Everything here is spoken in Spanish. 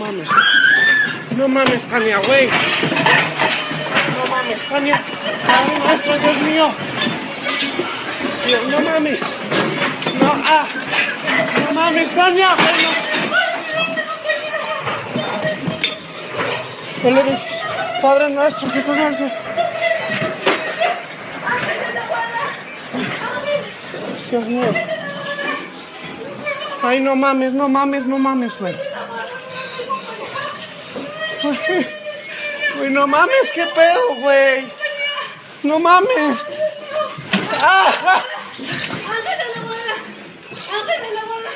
mames. No mames, Tania, güey. No mames, Tania. Padre nuestro, Dios mío. Dios, no mames. No, no mames, Tania. No. Padre nuestro, ¿qué estás haciendo? Dios mío. Ay, no mames, no mames, no mames, güey. Güey, no mames, qué pedo, güey. No mames. ¡Ángel de la bola! ¡Ángel de la bola!